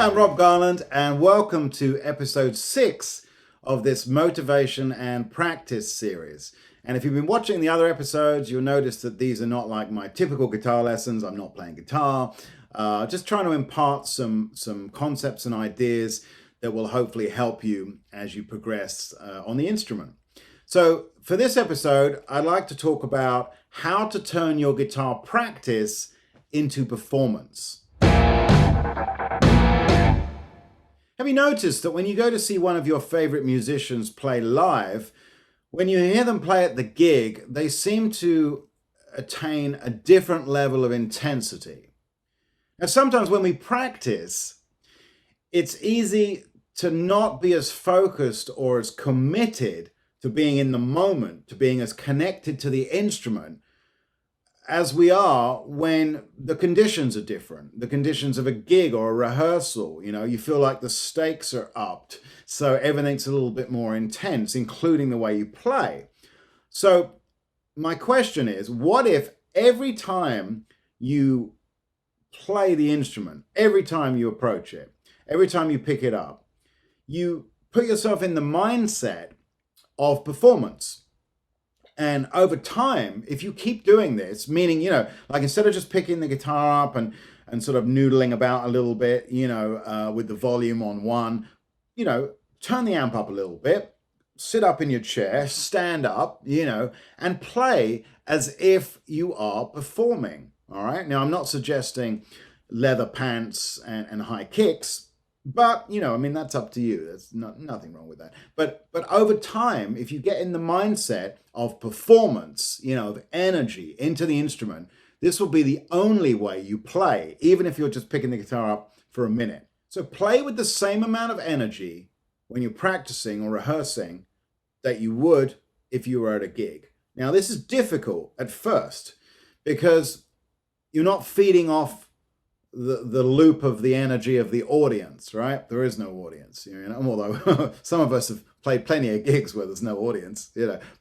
Hi, I'm Rob Garland, and welcome to episode 6 of this motivation and practice series. And if you've been watching the other episodes, you'll notice that these are not like my typical guitar lessons. I'm not playing guitar, just trying to impart some concepts and ideas that will hopefully help you as you progress on the instrument. So for this episode, I'd like to talk about how to turn your guitar practice into performance. Have you noticed that when you go to see one of your favorite musicians play live, when you hear them play at the gig, they seem to attain a different level of intensity? Now, sometimes when we practice, it's easy to not be as focused or as committed to being in the moment, to being as connected to the instrument as we are when the conditions are different. The conditions of a gig or a rehearsal, you feel like the stakes are upped, so everything's a little bit more intense, including the way you play. So my question is, what if every time you play the instrument, every time you approach it, every time you pick it up, you put yourself in the mindset of performance? And over time, if you keep doing this, meaning, like instead of just picking the guitar up and sort of noodling about a little bit, with the volume on one, turn the amp up a little bit, sit up in your chair, stand up, and play as if you are performing. All right. Now, I'm not suggesting leather pants and high kicks, but, that's up to you. There's nothing wrong with that. But over time, if you get in the mindset of performance, of energy into the instrument, this will be the only way you play, even if you're just picking the guitar up for a minute. So play with the same amount of energy when you're practicing or rehearsing that you would if you were at a gig. Now, this is difficult at first because you're not feeding off the loop of the energy of the audience, right? There is no audience, although some of us have played plenty of gigs where there's no audience,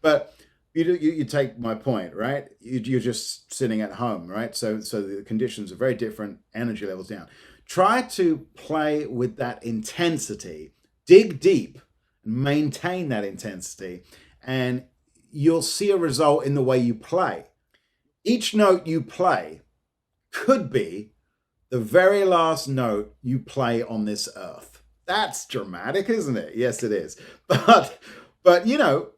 but you take my point, right? You're just sitting at home, right? So the conditions are very different, energy levels down. Try to play with that intensity, dig deep, and maintain that intensity, and you'll see a result in the way you play. Each note you play could be the very last note you play on this earth. That's dramatic, isn't it? Yes, it is. But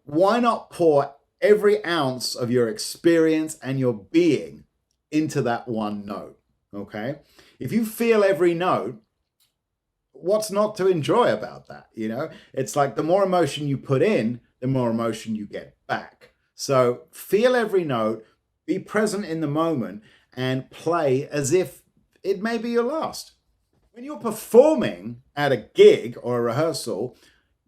why not pour every ounce of your experience and your being into that one note, okay? If you feel every note, what's not to enjoy about that, It's like the more emotion you put in, the more emotion you get back. So feel every note, be present in the moment, and play as if it may be your last. When you're performing at a gig or a rehearsal,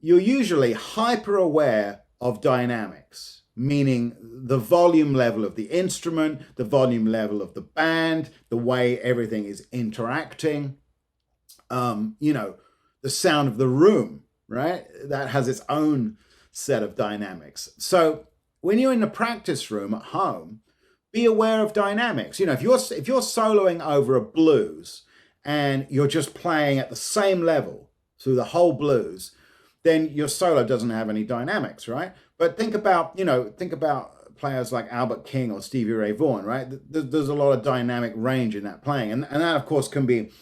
you're usually hyper aware of dynamics, meaning the volume level of the instrument, the volume level of the band, the way everything is interacting, the sound of the room, right? That has its own set of dynamics. So when you're in the practice room at home, be aware of dynamics. If you're soloing over a blues and you're just playing at the same level through the whole blues, then your solo doesn't have any dynamics, right? But think about players like Albert King or Stevie Ray Vaughan, right? There's a lot of dynamic range in that playing, and that of course can be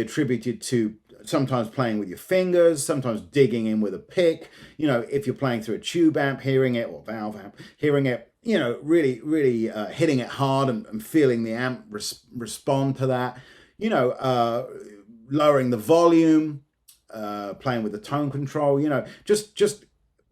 attributed to sometimes playing with your fingers, sometimes digging in with a pick. If you're playing through a tube amp, hearing it, or valve amp, hearing it, really hitting it hard and feeling the amp respond to that. Lowering the volume, playing with the tone control. Just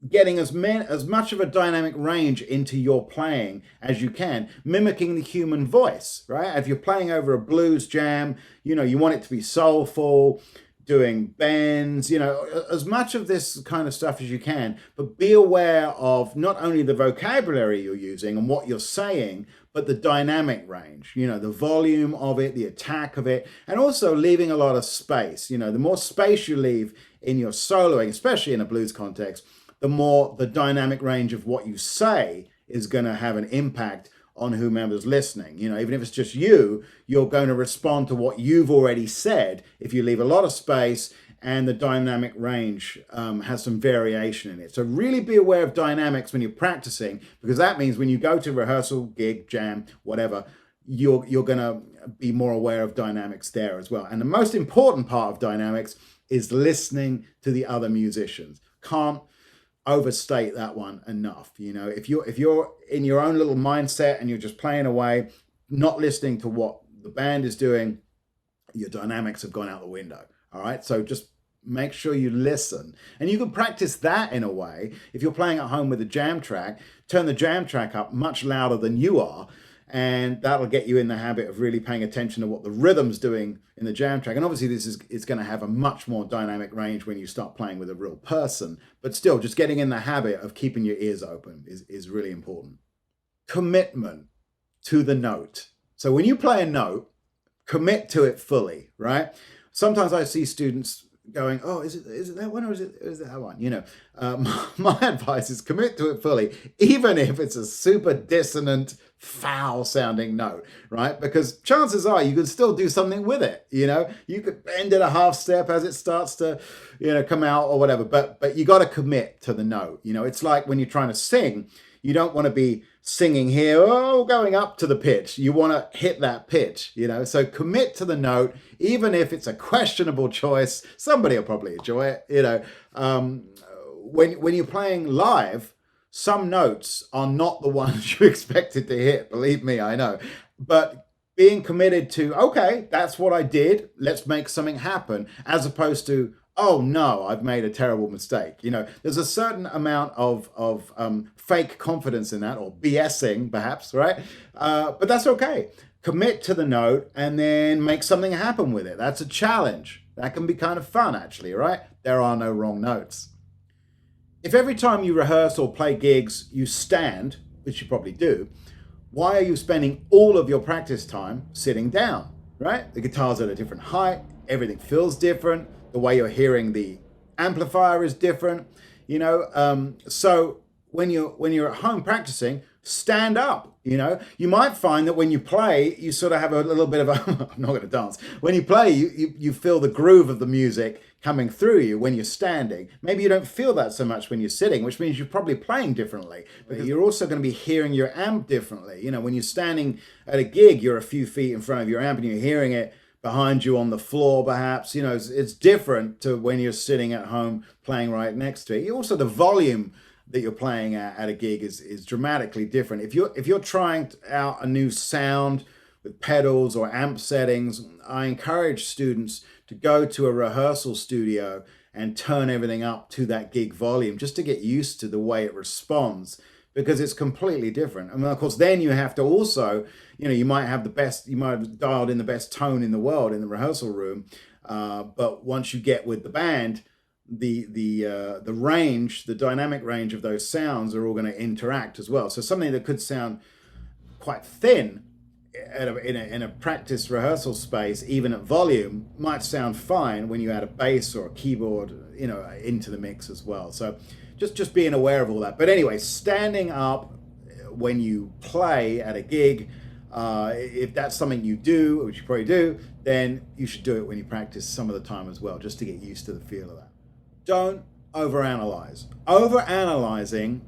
getting as much of a dynamic range into your playing as you can, mimicking the human voice, right? If you're playing over a blues jam, you want it to be soulful, doing bends, as much of this kind of stuff as you can, but be aware of not only the vocabulary you're using and what you're saying, but the dynamic range, the volume of it, the attack of it, and also leaving a lot of space. The more space you leave in your soloing, especially in a blues context, the more the dynamic range of what you say is going to have an impact on whomever's listening. You know, even if it's just you, you're going to respond to what you've already said if you leave a lot of space, and the dynamic range has some variation in it. So really be aware of dynamics when you're practicing, because that means when you go to rehearsal, gig, jam, whatever, you're going to be more aware of dynamics there as well. And the most important part of dynamics is listening to the other musicians. Can't overstate that one enough. You know, if you're in your own little mindset and you're just playing away, not listening to what the band is doing, your dynamics have gone out the window. All right, so just make sure you listen. And you can practice that in a way. If you're playing at home with a jam track, turn the jam track up much louder than you are, and that'll get you in the habit of really paying attention to what the rhythm's doing in the jam track. And obviously it's going to have a much more dynamic range when you start playing with a real person. But still, just getting in the habit of keeping your ears open is really important. Commitment to the note. So when you play a note, commit to it fully, right? Sometimes I see students going, oh, is it that one or is it that one? You know, my advice is commit to it fully, even if it's a super dissonant, foul sounding note, right? Because chances are you can still do something with it. You know, you could bend it a half step as it starts to, you know, come out or whatever, but you got to commit to the note. You know, it's like when you're trying to sing, you don't want to be singing here, going up to the pitch. You want to hit that pitch, you know? So commit to the note, even if it's a questionable choice. Somebody will probably enjoy it, you know? When you're playing live, some notes are not the ones you expected to hit. Believe me, I know. But being committed to, okay, that's what I did, let's make something happen, as opposed to, oh no, I've made a terrible mistake. You know, there's a certain amount of fake confidence in that, or BSing perhaps, right? But that's okay. Commit to the note and then make something happen with it. That's a challenge. That can be kind of fun, actually, right? There are no wrong notes. If every time you rehearse or play gigs, you stand, which you probably do, why are you spending all of your practice time sitting down, right? The guitar's at a different height, everything feels different, the way you're hearing the amplifier is different, you know. So when you're at home practicing, stand up. You know, you might find that when you play, you sort of have a little bit of a I'm not going to dance. When you play, you feel the groove of the music coming through you when you're standing. Maybe you don't feel that so much when you're sitting, which means you're probably playing differently. But you're also going to be hearing your amp differently. You know, when you're standing at a gig, you're a few feet in front of your amp and you're hearing it behind you on the floor, perhaps. You know, it's different to when you're sitting at home playing right next to it. Also, the volume that you're playing at a gig is dramatically different. If you're trying out a new sound with pedals or amp settings, I encourage students to go to a rehearsal studio and turn everything up to that gig volume just to get used to the way it responds, because it's completely different. And of course, then you have to also, you know, you might have dialed in the best tone in the world in the rehearsal room, but once you get with the band, the range, the dynamic range of those sounds are all going to interact as well. So something that could sound quite thin in a practice rehearsal space, even at volume, might sound fine when you add a bass or a keyboard, you know, into the mix as well. So just being aware of all that. But anyway, standing up when you play at a gig, if that's something you do, which you probably do, then you should do it when you practice some of the time as well, just to get used to the feel of that. Don't overanalyze. Overanalyzing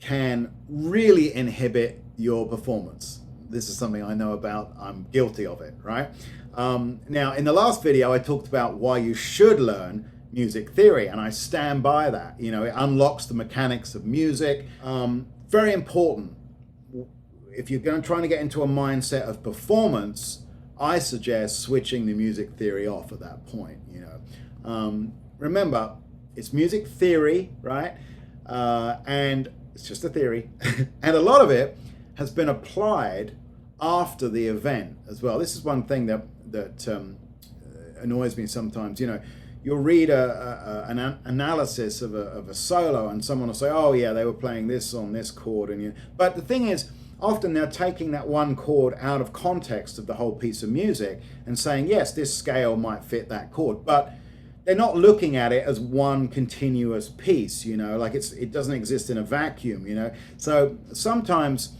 can really inhibit your performance. This is something I know about. I'm guilty of it, right? Now, in the last video, I talked about why you should learn music theory, and I stand by that. You know, it unlocks the mechanics of music. Very important. If you're trying to get into a mindset of performance, I suggest switching the music theory off at that point. You know, remember, it's music theory, right? And it's just a theory, and a lot of it has been applied after the event as well. This is one thing that annoys me sometimes. You know, you'll read an analysis of a solo, and someone will say, "Oh yeah, they were playing this on this chord," but the thing is, often they're taking that one chord out of context of the whole piece of music and saying, "Yes, this scale might fit that chord," but they're not looking at it as one continuous piece. You know, like it doesn't exist in a vacuum. You know, so sometimes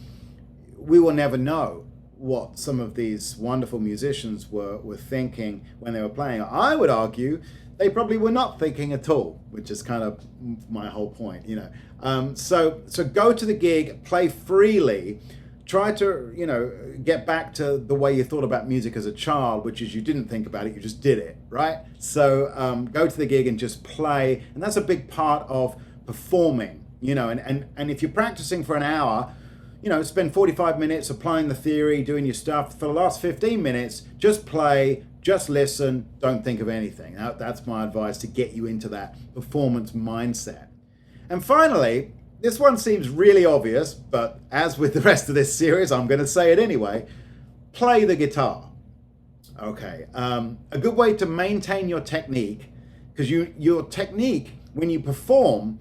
we will never know what some of these wonderful musicians were thinking when they were playing. I would argue they probably were not thinking at all, which is kind of my whole point, you know. So go to the gig, play freely, try to, you know, get back to the way you thought about music as a child, which is you didn't think about it, you just did it, right? So go to the gig and just play, and that's a big part of performing, you know. And if you're practicing for an hour, you know, spend 45 minutes applying the theory, doing your stuff. For the last 15 minutes, just play, just listen, don't think of anything. That's my advice to get you into that performance mindset. And finally, this one seems really obvious, but as with the rest of this series, I'm going to say it anyway. Play the guitar. Okay, a good way to maintain your technique, because your technique, when you perform,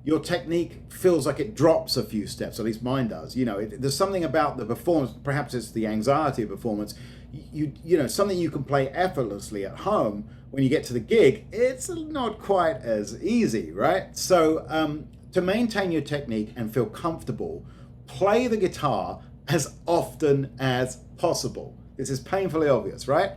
your technique feels like it drops a few steps, at least mine does. You know, there's something about the performance, perhaps it's the anxiety of performance, you know, something you can play effortlessly at home. When you get to the gig, it's not quite as easy, right? So to maintain your technique and feel comfortable, play the guitar as often as possible. This is painfully obvious, right?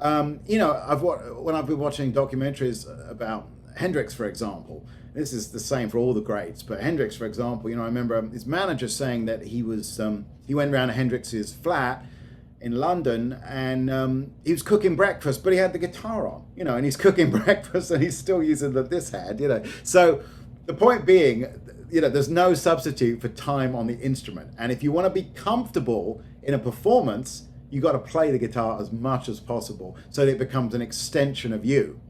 You know, when I've been watching documentaries about Hendrix, for example, this is the same for all the greats, but Hendrix, for example, you know, I remember his manager saying that he went around to Hendrix's flat in London, and he was cooking breakfast, but he had the guitar on, you know, and he's cooking breakfast and he's still using this hand, you know. So the point being, you know, there's no substitute for time on the instrument. And if you want to be comfortable in a performance, you got to play the guitar as much as possible so that it becomes an extension of you.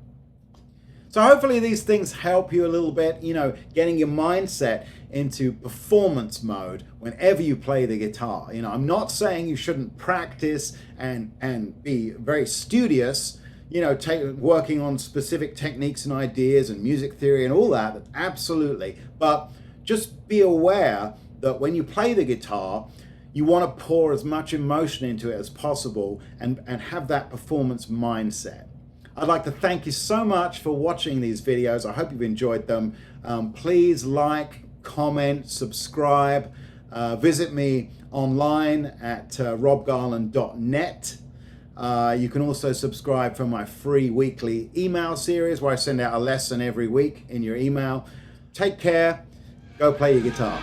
So hopefully these things help you a little bit, you know, getting your mindset into performance mode whenever you play the guitar. You know, I'm not saying you shouldn't practice and be very studious, you know, working on specific techniques and ideas and music theory and all that, absolutely. But just be aware that when you play the guitar, you want to pour as much emotion into it as possible and have that performance mindset. I'd like to thank you so much for watching these videos. I hope you've enjoyed them. Please like, comment, subscribe. Visit me online at robgarland.net. You can also subscribe for my free weekly email series where I send out a lesson every week in your email. Take care. Go play your guitar.